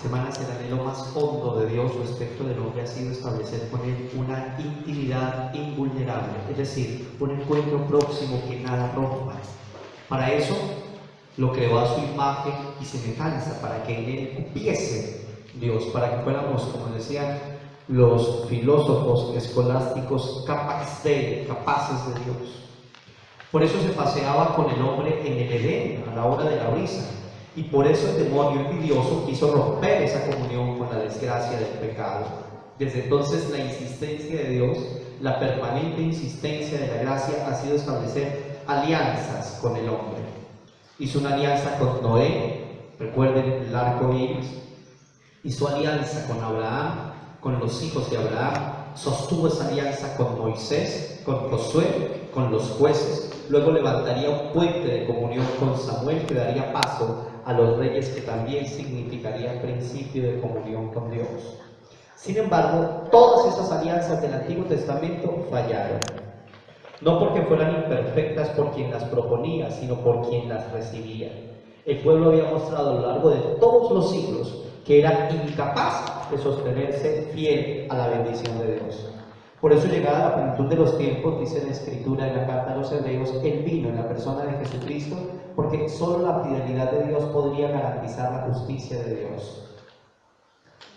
Semanas, el anhelo más hondo de Dios respecto del hombre ha sido establecer con Él una intimidad invulnerable, es decir, un encuentro próximo que nada rompa. Para eso lo creó a su imagen y semejanza, para que en Él cupiese Dios, para que fuéramos, como decían los filósofos escolásticos, capaces de Dios. Por eso se paseaba con el hombre en el Edén, a la hora de la risa. Y por eso el demonio envidioso quiso romper esa comunión con la desgracia del pecado. Desde entonces la insistencia de Dios, la permanente insistencia de la gracia ha sido establecer alianzas con el hombre. Hizo una alianza con Noé, recuerden el arco iris. Hizo alianza con Abraham, con los hijos de Abraham. Sostuvo esa alianza con Moisés, con Josué, con los jueces. Luego levantaría un puente de comunión con Samuel que daría paso a los reyes, que también significaría principio de comunión con Dios. Sin embargo, todas esas alianzas del Antiguo Testamento fallaron. No porque fueran imperfectas por quien las proponía, sino por quien las recibía. El pueblo había mostrado a lo largo de todos los siglos que era incapaz de sostenerse fiel a la bendición de Dios. Por eso, llegada la plenitud de los tiempos, dice la Escritura en la carta a los Hebreos, Él vino en la persona de Jesucristo, porque solo la fidelidad de Dios podría garantizar la justicia de Dios.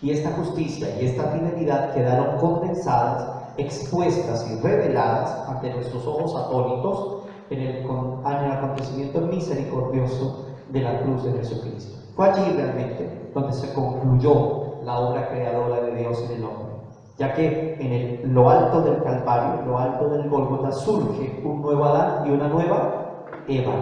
Y esta justicia y esta fidelidad quedaron condensadas, expuestas y reveladas ante nuestros ojos atónitos en el acontecimiento misericordioso de la cruz de Jesucristo. Fue allí realmente donde se concluyó la obra creadora de Dios en el hombre, ya que en lo alto del Calvario, en lo alto del Gólgota, surge un nuevo Adán y una nueva Eva,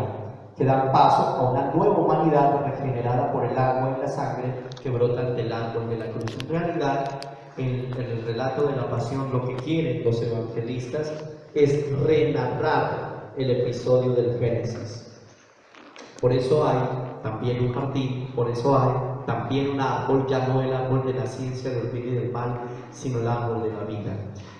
que dan paso a una nueva humanidad regenerada por el agua y la sangre que brotan del árbol de la cruz. En realidad, en el relato de la pasión, lo que quieren los evangelistas es renarrar el episodio del Génesis. Por eso hay también un jardín, por eso hay también un árbol, ya no el árbol de la ciencia del bien y del mal, sino el árbol de la vida.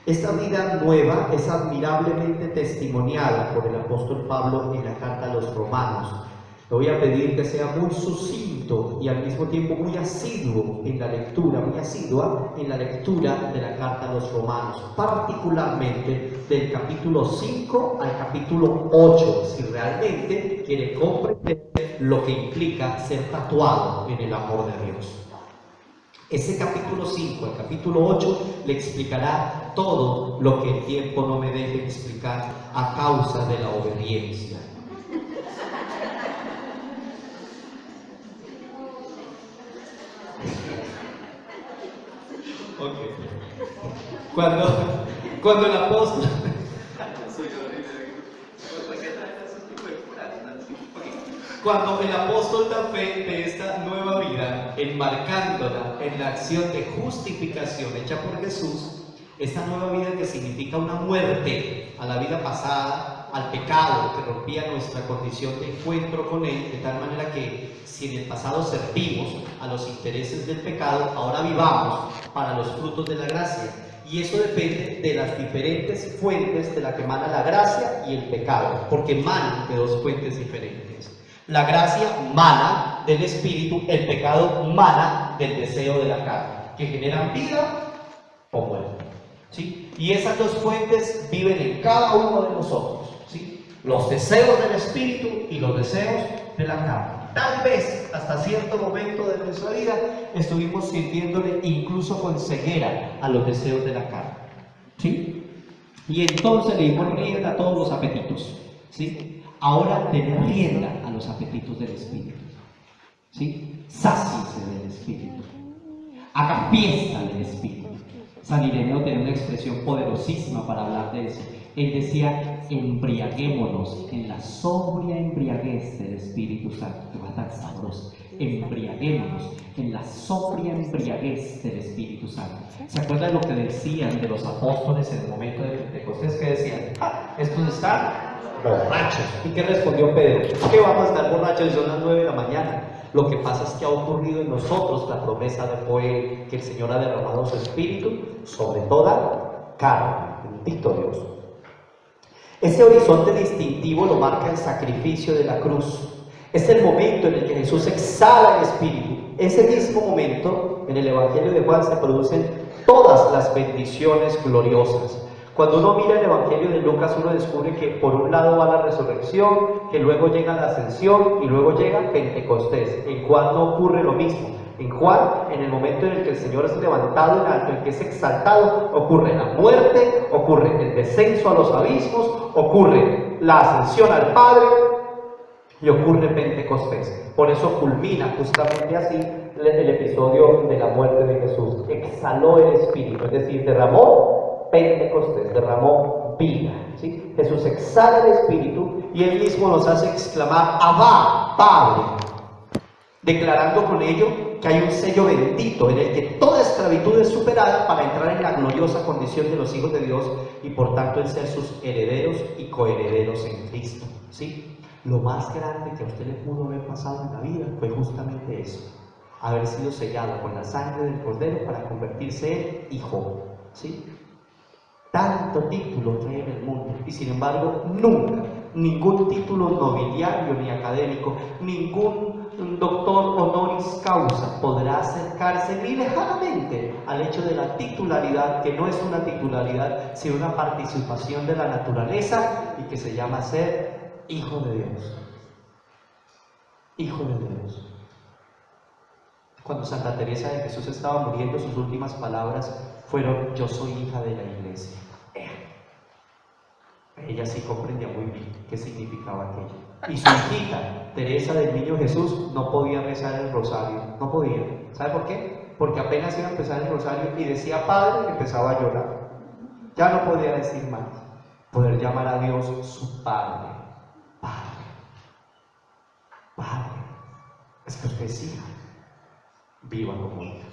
Esta vida nueva es admirablemente testimoniada por el apóstol Pablo en la carta a los Romanos. Le voy a pedir que sea muy sucinto y al mismo tiempo muy asiduo en la lectura, muy asidua en la lectura de la carta a los Romanos, particularmente del capítulo 5 al capítulo 8, si realmente quiere comprender lo que implica ser tatuado en el amor de Dios. Ese capítulo 5 al capítulo 8 le explicará todo lo que el tiempo no me deje explicar a causa de la obediencia. Okay. Cuando el apóstol Cuando el apóstol da fe de esta nueva vida, enmarcándola en la acción de justificación hecha por Jesús, esta nueva vida que significa una muerte a la vida pasada, al pecado que rompía nuestra condición de encuentro con Él, de tal manera que si en el pasado servimos a los intereses del pecado, ahora vivamos para los frutos de la gracia. Y eso depende de las diferentes fuentes de la que emana la gracia y el pecado, porque emanan de dos fuentes diferentes. La gracia mana del espíritu, el pecado mana del deseo de la carne, que generan vida o muerte, ¿sí? Y esas dos fuentes viven en cada uno de nosotros, ¿sí? Los deseos del espíritu y los deseos de la carne. Tal vez hasta cierto momento de nuestra vida estuvimos sirviéndole incluso con ceguera a los deseos de la carne, ¿sí? Y entonces le dimos rienda a todos los apetitos, ¿sí? Ahora den rienda a los apetitos del espíritu, ¿sí? Sáciese del espíritu, haga fiesta del espíritu. San Ireneo tenía una expresión poderosísima para hablar de eso. Él decía: embriaguémonos en la sobria embriaguez del Espíritu Santo. Que va tan sabroso. Embriaguémonos en la sobria embriaguez del Espíritu Santo. ¿Se acuerdan de lo que decían de los apóstoles en el momento de Pentecostés? Que decían: estos están borrachos. ¿Y qué respondió Pedro? ¿Qué vamos a estar borrachos si son las 9 de la mañana? Lo que pasa es que ha ocurrido en nosotros la promesa de Joel, que el Señor ha derramado su Espíritu sobre toda carne. Bendito Dios. Ese horizonte distintivo lo marca el sacrificio de la cruz. Es el momento en el que Jesús exhala el Espíritu ese mismo momento, en el Evangelio de Juan, se producen todas las bendiciones gloriosas. Cuando uno mira el Evangelio de Lucas, uno descubre que por un lado va la resurrección, que luego llega la ascensión y luego llega Pentecostés. En Juan no ocurre lo mismo. En Juan, en el momento en el que el Señor es levantado en alto, en el que es exaltado, ocurre la muerte, ocurre el descenso a los abismos, ocurre la ascensión al Padre y ocurre Pentecostés. Por eso culmina justamente así el episodio de la muerte de Jesús. Exhaló el Espíritu, es decir, derramó Pentecostés, derramó vida, ¿sí? Jesús exhala el Espíritu y Él mismo nos hace exclamar Abba, Padre, declarando con ello que hay un sello bendito en el que toda esclavitud es superada para entrar en la gloriosa condición de los hijos de Dios y por tanto en ser sus herederos y coherederos en Cristo, ¿sí? Lo más grande que a usted le pudo haber pasado en la vida fue justamente eso, haber sido sellado con la sangre del Cordero para convertirse en hijo, ¿sí? Tanto título que hay en el mundo y sin embargo nunca, ningún título nobiliario ni académico, ningún doctor honoris causa podrá acercarse ni lejanamente al hecho de la titularidad, que no es una titularidad sino una participación de la naturaleza y que se llama ser hijo de Dios. Hijo de Dios. Cuando Santa Teresa de Jesús estaba muriendo, sus últimas palabras fueron: yo soy hija de la iglesia. Ella sí comprendía muy bien qué significaba aquello. Y su hijita, Teresa del Niño Jesús, no podía rezar el rosario, no podía. ¿Sabe por qué? Porque apenas iba a empezar el rosario y decía Padre, empezaba a llorar. Ya no podía decir más. Poder llamar a Dios su Padre. Padre. Padre. Es que usted es hija. Viva como hija.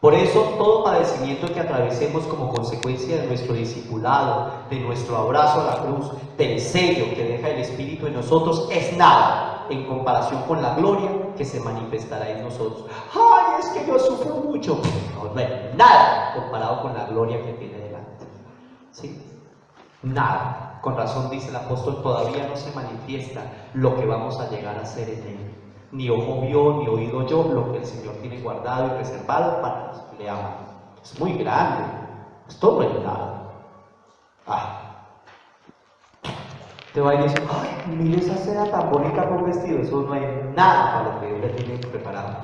Por eso, todo padecimiento que atravesemos como consecuencia de nuestro discipulado, de nuestro abrazo a la cruz, del sello que deja el Espíritu en nosotros, es nada en comparación con la gloria que se manifestará en nosotros. ¡Ay, es que yo sufro mucho! No, bueno, nada comparado con la gloria que tiene delante. ¿Sí? Nada. Con razón dice el apóstol, todavía no se manifiesta lo que vamos a llegar a ser en él. Ni ojo vio, ni oído yo lo que el Señor tiene guardado y reservado para los que le aman. Es muy grande, esto no es nada. Te va a decir, ay, mire esa seda tan bonita con vestido, eso no hay nada para lo que Dios le tiene preparado.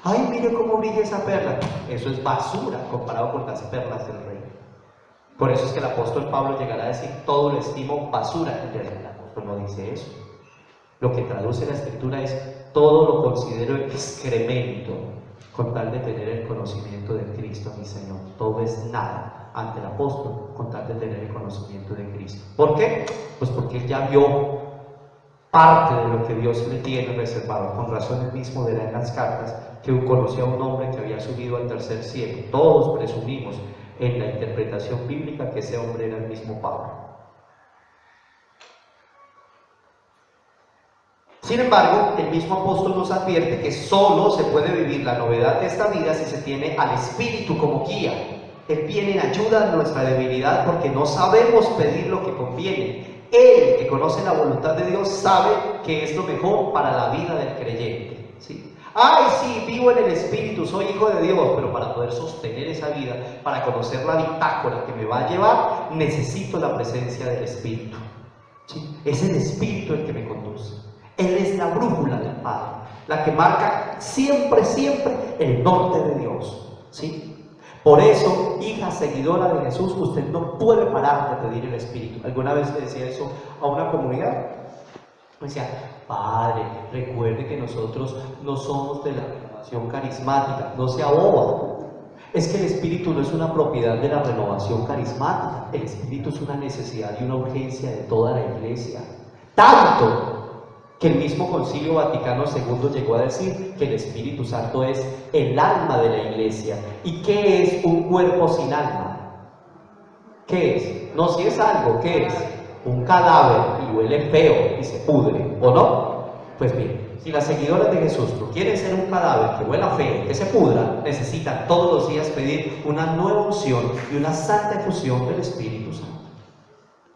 Ay, mire cómo brilla esa perla, eso es basura comparado con las perlas del rey. Por eso es que el apóstol Pablo llegará a decir, todo lo estimo basura. El apóstol no dice eso. Lo que traduce la Escritura es, todo lo considero excremento con tal de tener el conocimiento de Cristo mi Señor. Todo es nada ante el apóstol con tal de tener el conocimiento de Cristo. ¿Por qué? Pues porque él ya vio parte de lo que Dios le tiene reservado. Con razón él mismo dirá en las cartas que conocía a un hombre que había subido al tercer cielo. Todos presumimos en la interpretación bíblica que ese hombre era el mismo Pablo. Sin embargo, el mismo apóstol nos advierte que solo se puede vivir la novedad de esta vida si se tiene al Espíritu como guía. Él viene en ayuda de nuestra debilidad porque no sabemos pedir lo que conviene. Él, que conoce la voluntad de Dios, sabe que es lo mejor para la vida del creyente, ¿sí? Ay, sí, vivo en el Espíritu, soy hijo de Dios, pero para poder sostener esa vida, para conocer la bitácora que me va a llevar, necesito la presencia del Espíritu, ¿sí? Es el Espíritu el que me conduce. Él es la brújula del Padre, la que marca siempre, siempre el norte de Dios, ¿sí? Por eso, hija seguidora de Jesús, usted no puede parar de pedir el Espíritu. ¿Alguna vez le decía eso a una comunidad? Me decía, Padre, recuerde que nosotros no somos de la renovación carismática, no sea boba. Es que el Espíritu no es una propiedad de la renovación carismática, el Espíritu es una necesidad y una urgencia de toda la Iglesia. Tanto que el mismo Concilio Vaticano II llegó a decir que el Espíritu Santo es el alma de la Iglesia. ¿Y qué es un cuerpo sin alma? ¿Qué es? No, si es algo, ¿qué es? Un cadáver y huele feo y se pudre, ¿o no? Pues bien, si las seguidoras de Jesús no quieren ser un cadáver que huela feo, que se pudra, necesitan todos los días pedir una nueva unción y una santa efusión del Espíritu Santo.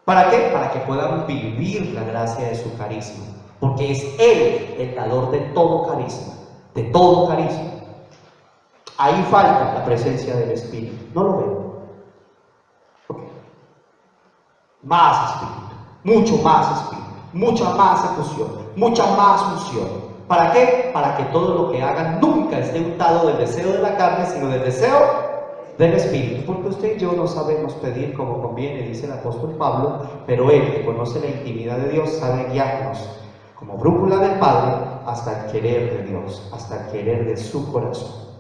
¿Para qué? Para que puedan vivir la gracia de su carisma. Porque es Él el dador de todo carisma. de todo carisma. Ahí falta la presencia del Espíritu. No lo veo. Okay. Más Espíritu, mucho más Espíritu, mucha más efusión, mucha más unción. ¿Para qué? Para que todo lo que hagan nunca esté untado del deseo de la carne, sino del deseo del Espíritu. Porque usted y yo no sabemos pedir como conviene, dice el apóstol Pablo, pero Él, que conoce la intimidad de Dios, sabe guiarnos como brújula del Padre hasta el querer de Dios, hasta el querer de su corazón.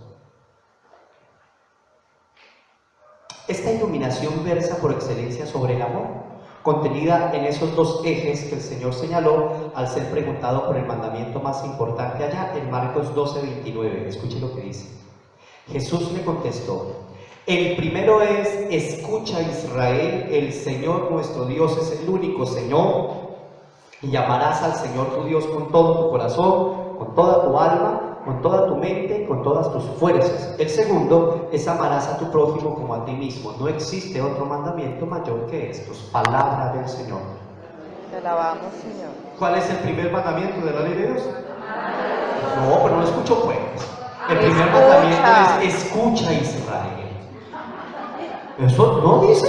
Esta iluminación versa por excelencia sobre el amor, contenida en esos dos ejes que el Señor señaló al ser preguntado por el mandamiento más importante allá en Marcos 12:29. Escuche lo que dice. Jesús le contestó: el primero es: escucha, Israel, el Señor nuestro Dios es el único Señor, y amarás al Señor tu Dios con todo tu corazón, con toda tu alma, con toda tu mente, con todas tus fuerzas. El segundo es: amarás a tu prójimo como a ti mismo. No existe otro mandamiento mayor que estos. Palabra del Señor. Te alabamos, Señor. ¿Cuál es el primer mandamiento de la ley de Dios? No, pero no lo escucho pues. El primer mandamiento es: escucha, Israel. ¿Eso no dice?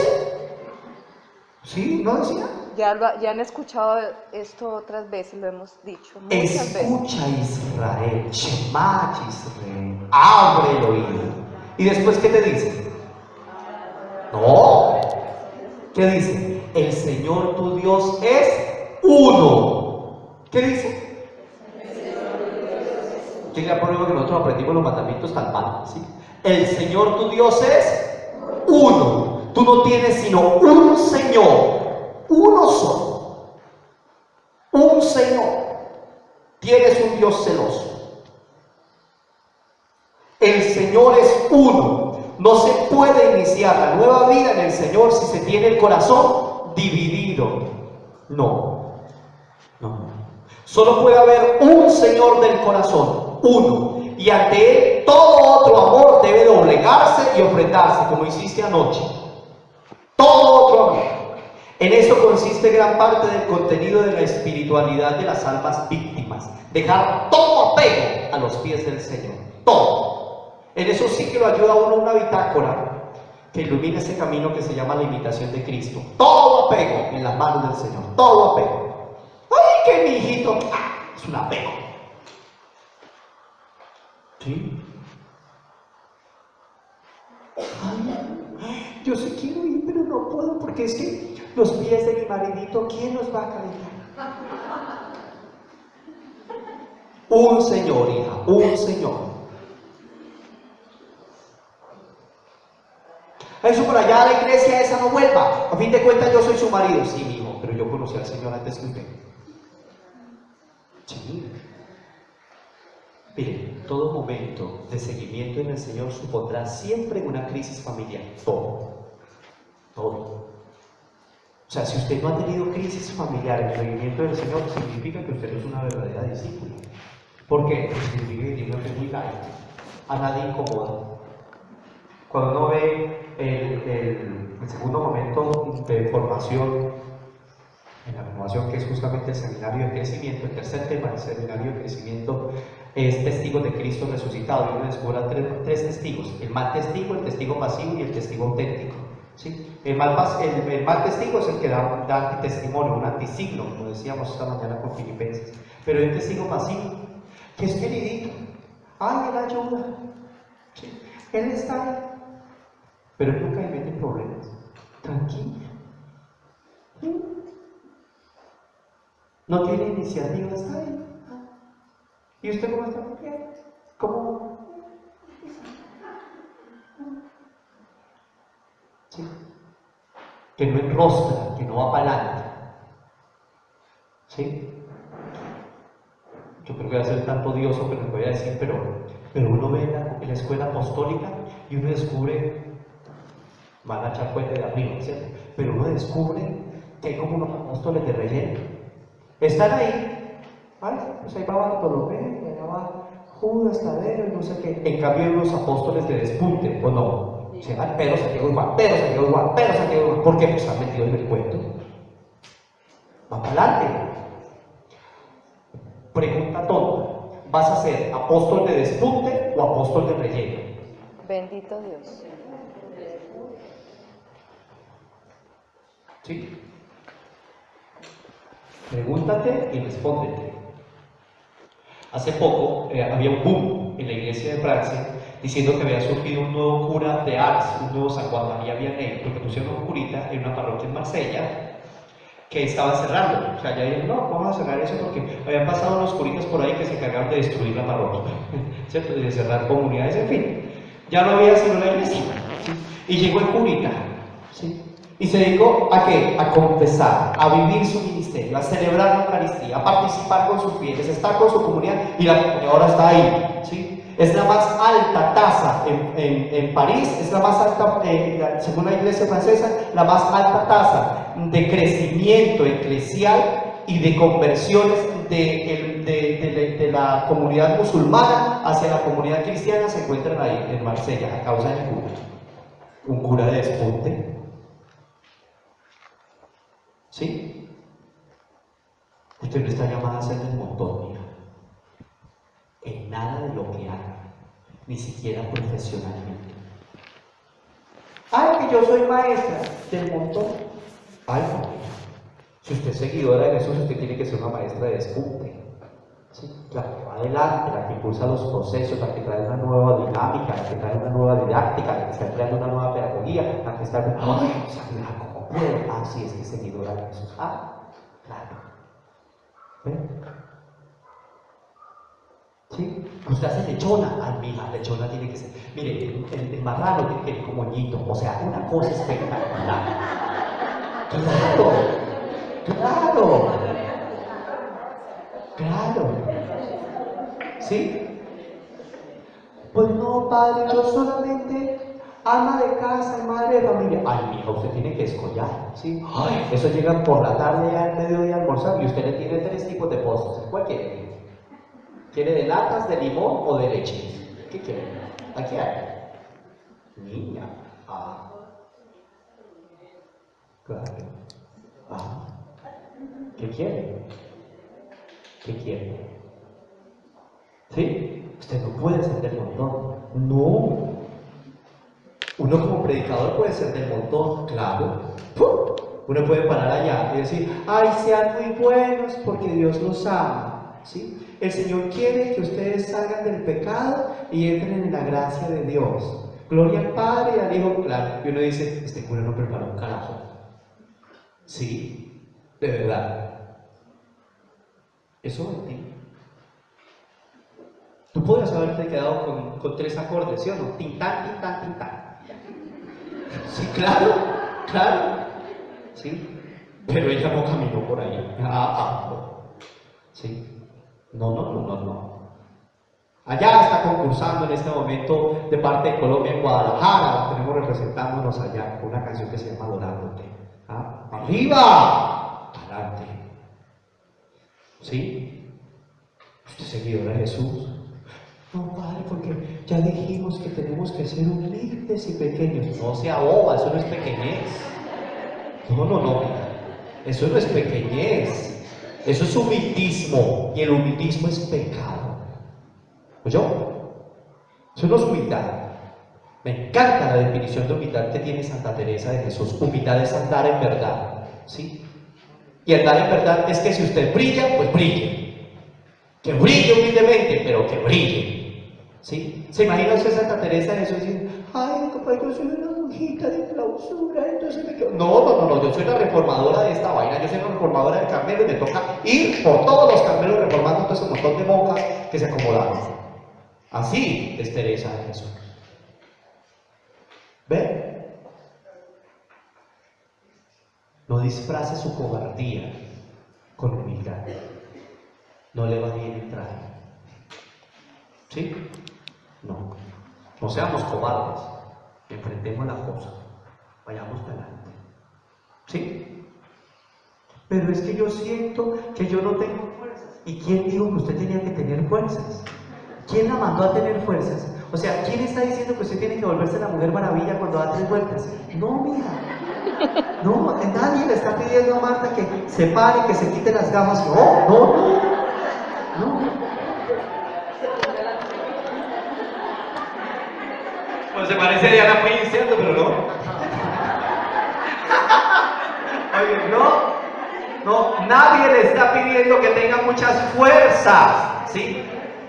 ¿Sí? ¿No decía? Ya han escuchado esto otras veces, lo hemos dicho muchas veces. Escucha, Israel, Shema Israel, abre el oído. ¿Y después qué te dice? No. ¿Qué dice? El Señor tu Dios es uno. ¿Qué dice? ¿Quién le ha problema que nosotros aprendimos los mandamientos tan mal? ¿Sí? El Señor tu Dios es uno. Tú no tienes sino un Señor. Uno solo, un Señor. Tienes un Dios celoso. El Señor es uno. No se puede iniciar la nueva vida en el Señor si se tiene el corazón dividido. No. Solo puede haber un Señor del corazón, uno. Y ante Él todo otro amor debe doblegarse y ofrendarse, como hiciste anoche. Todo otro amor. En eso consiste gran parte del contenido de la espiritualidad de las almas víctimas. Dejar todo apego a los pies del Señor. Todo. En eso sí que lo ayuda a uno una bitácora que ilumina ese camino que se llama la imitación de Cristo. Todo apego en las manos del Señor. Todo apego. ¡Ay, que mi hijito! Es un apego. ¿Sí? Ay, yo sí quiero ir, pero no puedo porque es que los pies de mi maridito, ¿quién los va a calentar? Un Señor, hija, un Señor. Eso por allá a la iglesia esa no vuelva. A fin de cuentas yo soy su marido. Sí, mi hijo, pero yo conocí al Señor antes que usted. Sí. Miren, todo momento de seguimiento en el Señor supondrá siempre una crisis familiar. Todo. O sea, si usted no ha tenido crisis familiar en el seguimiento del Señor, significa que usted no es una verdadera discípula. ¿Por qué? Porque significa que tiene que muy light. A nadie incomoda. Cuando uno ve el segundo momento de formación en la renovación, que es justamente el seminario de crecimiento, el tercer tema del seminario de crecimiento es testigos de Cristo resucitado, y uno descubre tres testigos: el mal testigo, el testigo pasivo y el testigo auténtico. ¿Sí? El mal testigo es el que da antitestimonio, un antisigno, como decíamos esta mañana con Filipenses. Pero hay un testigo pasivo, que es queridito. Ay, él ayuda. ¿Sí? Él está ahí. Pero él nunca le mete problemas. Tranquilo. ¿Sí? No tiene iniciativa, está ahí. ¿Y usted cómo está? Bien. ¿Cómo? ¿Sí? Que no enrostra, que no va para adelante. ¿Sí? Yo creo que voy a ser tanto odioso que les voy a decir, pero uno ve en la escuela apostólica y uno descubre, van a echar cuenta de arriba, ¿cierto? Pero uno descubre que hay como unos apóstoles de relleno. Están ahí, ¿vale? Pues ahí va Bartolomé, allá va Judas, Tadeo y no sé qué. En cambio hay unos apóstoles de despunte, ¿o no? Se van Pedro, Santiago y Juan, Pedro, Santiago y Juan, Pedro, Santiago y Juan. ¿Por qué? Pues están metidos en el cuento. Va para adelante. Pregunta tonta: ¿Vas a ser apóstol de despunte o apóstol de relleno? Bendito Dios. ¿Sí? Pregúntate y respóndete. Hace poco había un boom en la iglesia de Francia diciendo que había surgido un nuevo cura de Ars, un nuevo San Juan María Vianney, porque pusieron un curita en una parroquia en Marsella que estaban cerrando. O sea, ya dijeron, no, vamos a cerrar eso porque habían pasado unos curitas por ahí que se encargaron de destruir la parroquia, ¿cierto? Y de cerrar comunidades, en fin. Ya no había sino la iglesia. ¿Sí? Y llegó el curita, ¿sí? Y se dedicó ¿a qué? A confesar, a vivir su ministerio, a celebrar la Eucaristía, a participar con sus fieles, a estar con su comunidad, y la comunidad ahora está ahí, ¿sí? Es la más alta tasa en París, es la más alta, según la iglesia francesa, la más alta tasa de crecimiento eclesial y de conversiones de la comunidad musulmana hacia la comunidad cristiana se encuentran ahí, en Marsella, a causa del cura. Un cura de despunte. ¿Sí? Usted no está llamada a ser del montón, mira. En nada de lo que haga, ni siquiera profesionalmente. Ay, que yo soy maestra del montón. Ay, no, mira. Si usted es seguidora de Jesús, usted tiene que ser una maestra de despunte. ¿Sí? La que va adelante, la que impulsa los procesos, la que trae una nueva dinámica, la que trae una nueva didáctica, la que está creando una nueva pedagogía, la que está... ¡Ay! O sea, mira, ¿cómo puede? Ah, sí, es que es seguidora de Jesús. Ah, claro. ¿Ven? ¿Sí? Usted hace lechona. Ah, mira, lechona tiene que ser... Mire, el marrano tiene que ir como moñito. O sea, una cosa espectacular. ¡Claro! ¡Claro! ¡Claro! ¿Sí? Pues no, padre, yo solamente ama de casa y madre de familia. Ay, mija, usted tiene que escollar, ¿sí? Ay, eso llegan por la tarde ya al mediodía a almorzar y usted le tiene 3 tipos de postres. ¿Cuál quiere? ¿Quiere de latas, de limón o de leche? ¿Qué quiere? Aquí hay. Niña. Ah. Claro. Ah. ¿Qué quiere? ¿Qué quiere? ¿Sí? Usted no puede ser del montón. No. Uno como predicador puede ser del montón, claro. ¡Pum! Uno puede parar allá y decir, ay, sean muy buenos porque Dios los ama. ¿Sí? El Señor quiere que ustedes salgan del pecado y entren en la gracia de Dios. Gloria al Padre y al Hijo, claro. Y uno dice, este cura no preparó un carajo. Sí, de verdad. Eso en ti. Tú podrías haberte quedado con 3 acordes, ¿sí o no? Tintán, tintán, tintán. Sí, claro, claro. Sí, pero ella no caminó por ahí. No. Sí. No. Allá está concursando en este momento de parte de Colombia en Guadalajara. Tenemos representándonos allá con una canción que se llama Adorándote. ¿Ah? ¡Arriba! Adelante. ¿Sí? ¿Usted es seguidor de Jesús? No, padre, porque ya dijimos que tenemos que ser humildes y pequeños. No sea boba, eso no es pequeñez. No, mira. Eso no es pequeñez. Eso es humildismo. Y el humildismo es pecado. ¿Oyó? Eso no es humildad. Me encanta la definición de humildad que tiene Santa Teresa de Jesús. Humildad es andar en verdad. ¿Sí? Y andar en verdad es que si usted brilla, pues brille. Que brille humildemente, pero que brille. ¿Sí? ¿Se imagina usted Santa Teresa de Jesús diciendo, ay, papá, yo soy una monjita de clausura, entonces me quedo... No, yo soy la reformadora de esta vaina, yo soy la reformadora del Carmelo y me toca ir por todos los Carmelos reformando todo ese montón de monjas que se acomodaron. Así es Teresa de Jesús. ¿Ven? No disfrace su cobardía con humildad. No le va bien entrar. ¿Sí? No seamos cobardes. Enfrentemos la cosa. Vayamos adelante. ¿Sí? Pero es que yo siento que yo no tengo fuerzas. ¿Y quién dijo que usted tenía que tener fuerzas? ¿Quién la mandó a tener fuerzas? O sea, ¿quién está diciendo que usted tiene que volverse la Mujer Maravilla cuando da 3 vueltas? No, mija. No, nadie le está pidiendo a Marta que se pare, que se quite las gafas. No. Pues se parece a Diana Prince, ¿cierto? Pero no. Oye, no, nadie le está pidiendo que tenga muchas fuerzas, ¿sí?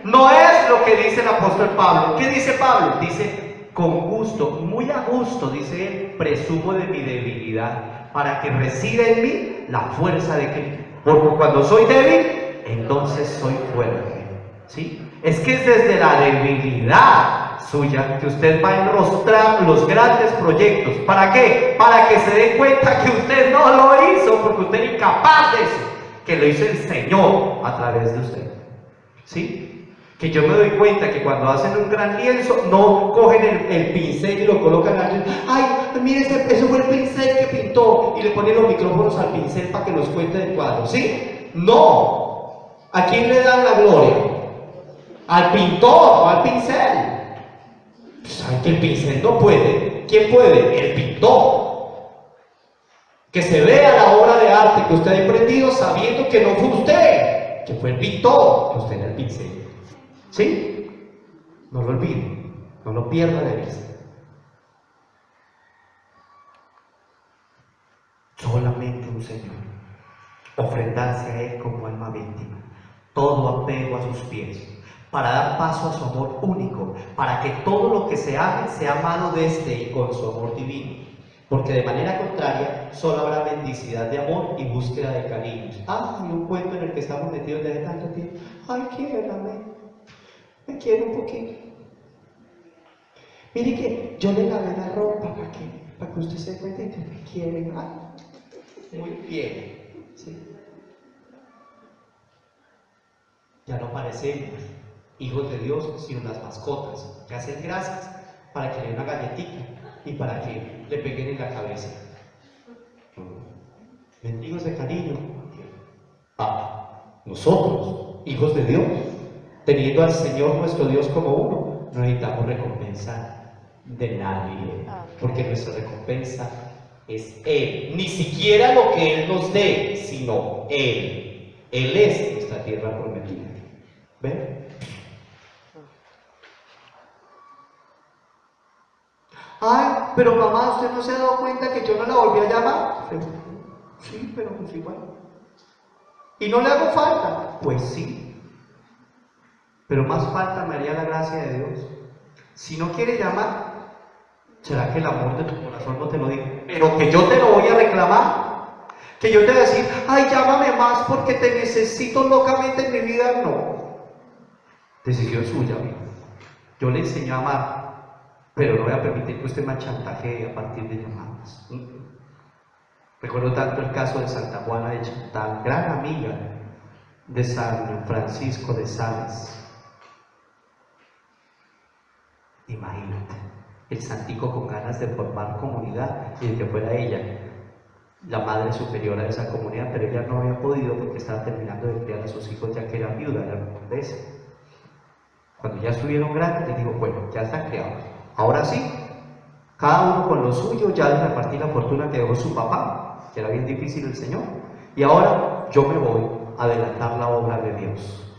No es lo que dice el apóstol Pablo. ¿Qué dice Pablo? Dice, con gusto, muy a gusto, dice él, presumo de mi debilidad, para que resida en mí la fuerza de Cristo. Porque cuando soy débil, entonces soy fuerte, ¿sí? Es que es desde la debilidad suya que usted va a enrostrar los grandes proyectos. ¿Para qué? Para que se dé cuenta que usted no lo hizo porque usted es incapaz de eso, que lo hizo el Señor a través de usted, ¿sí? Que yo me doy cuenta que cuando hacen un gran lienzo no cogen el pincel y lo colocan allí. Ay, mire, ese fue el pincel que pintó, y le ponen los micrófonos al pincel para que nos cuente del cuadro, ¿sí? No. ¿A quién le dan la gloria? Al pintor o al pincel. ¿Saben que el pincel no puede? ¿Quién puede? El pintor. Que se vea la obra de arte que usted ha emprendido sabiendo que no fue usted, que fue el pintor, que usted era el pincel. ¿Sí? No lo olvide, no lo pierda de vista. Solamente un Señor. Ofrendarse a Él como alma víctima. Todo apego a sus pies. Para dar paso a su amor único. Para que todo lo que se haga sea amado desde y con su amor divino. Porque de manera contraria, solo habrá mendicidad de amor y búsqueda de cariños. Hay un cuento en el que estamos metidos desde tanto tiempo. Ay, quiérame. Me quiero un poquito. Mire que yo le lavé la ropa para que usted se cuente que me quiere. Ay, muy bien. ¿Sí? Ya no parecemos hijos de Dios, sino unas mascotas que hacen gracias para que le den una galletita y para que le peguen en la cabeza. Mendigos de cariño. Nosotros, hijos de Dios, teniendo al Señor nuestro Dios como uno, no necesitamos recompensa de nadie, porque nuestra recompensa es Él. Ni siquiera lo que Él nos dé, sino Él. Él es nuestra tierra prometida. ¿Ven? Ay, pero mamá, ¿usted no se ha dado cuenta que yo no la volví a llamar? Sí, pero pues igual. ¿Y no le hago falta? Pues sí. Pero más falta me haría la gracia de Dios. Si no quiere llamar, ¿será que el amor de tu corazón no te lo dice? Pero que yo te lo voy a reclamar. Que yo te voy a decir, ay, llámame más porque te necesito locamente en mi vida. No. Decisión suya, amigo. Yo le enseñé a amar, pero no voy a permitir que usted me chantajee a partir de llamadas. Recuerdo tanto el caso de Santa Juana de Chantal, gran amiga de San Francisco de Sales. Imagínate, el santico con ganas de formar comunidad y de que fuera ella la madre superiora de esa comunidad, pero ella no había podido porque estaba terminando de criar a sus hijos ya que era viuda, era condesa. Cuando ya estuvieron grandes, les digo, bueno, ya están criados. Ahora sí, cada uno con lo suyo, ya les repartí la fortuna que dejó su papá, que era bien difícil el Señor. Y ahora yo me voy a adelantar la obra de Dios.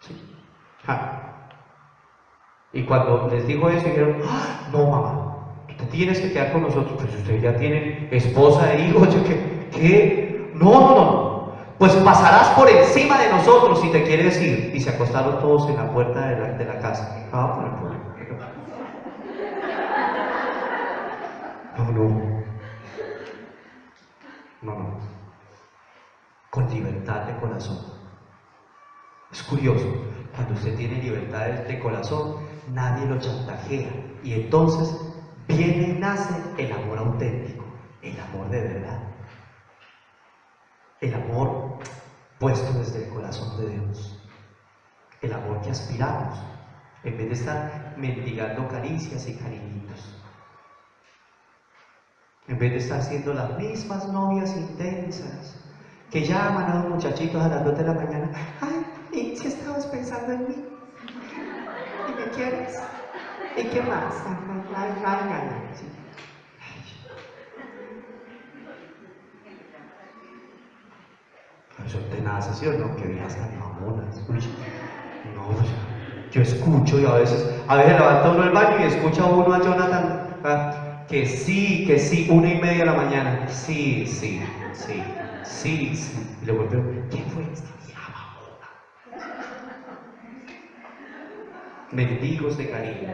¿Sí? Y cuando les dijo eso, dijeron, no mamá, te tienes que quedar con nosotros. Pues ustedes ya tienen esposa e hijos. Yo, ¿qué? No. Pues pasarás por encima de nosotros si te quieres ir. Y se acostaron todos en la puerta de la casa. No. Con libertad de corazón. Es curioso, cuando usted tiene libertad de corazón, nadie lo chantajea. Y entonces viene y nace el amor auténtico, el amor de verdad. El amor puesto desde el corazón de Dios. El amor que aspiramos, en vez de estar mendigando caricias y cariñitos. En vez de estar siendo las mismas novias intensas que llaman a los muchachitos a las 2 de la mañana. Ay, ¿y si estabas pensando en mí? ¿Y me quieres? ¿Y qué más? Ay. Sí. Eso te nace, ¿sí o no? Que veas tan mamonas. Uy, no, Yo escucho y a veces levanta uno el baño y escucha uno a Jonathan que sí, 1:30 de la mañana. Sí. Y luego veo, ¿quién fue esta vieja babona? Mendigos de cariño,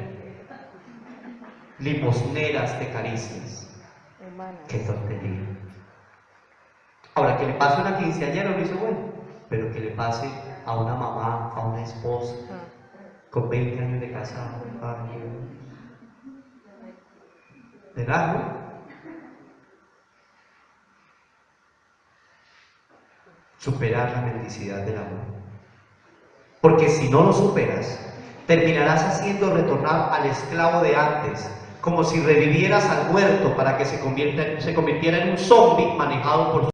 limosneras de caricias. Humanas. Qué tontería. Ahora, que le pase a una quinceañera lo hizo bueno, pero que le pase a una mamá, a una esposa, con 20 años de casado, ¿verdad, no? Superar la mendicidad del amor. Porque si no lo superas, terminarás haciendo retornar al esclavo de antes, como si revivieras al muerto para que se convirtiera en un zombie manejado por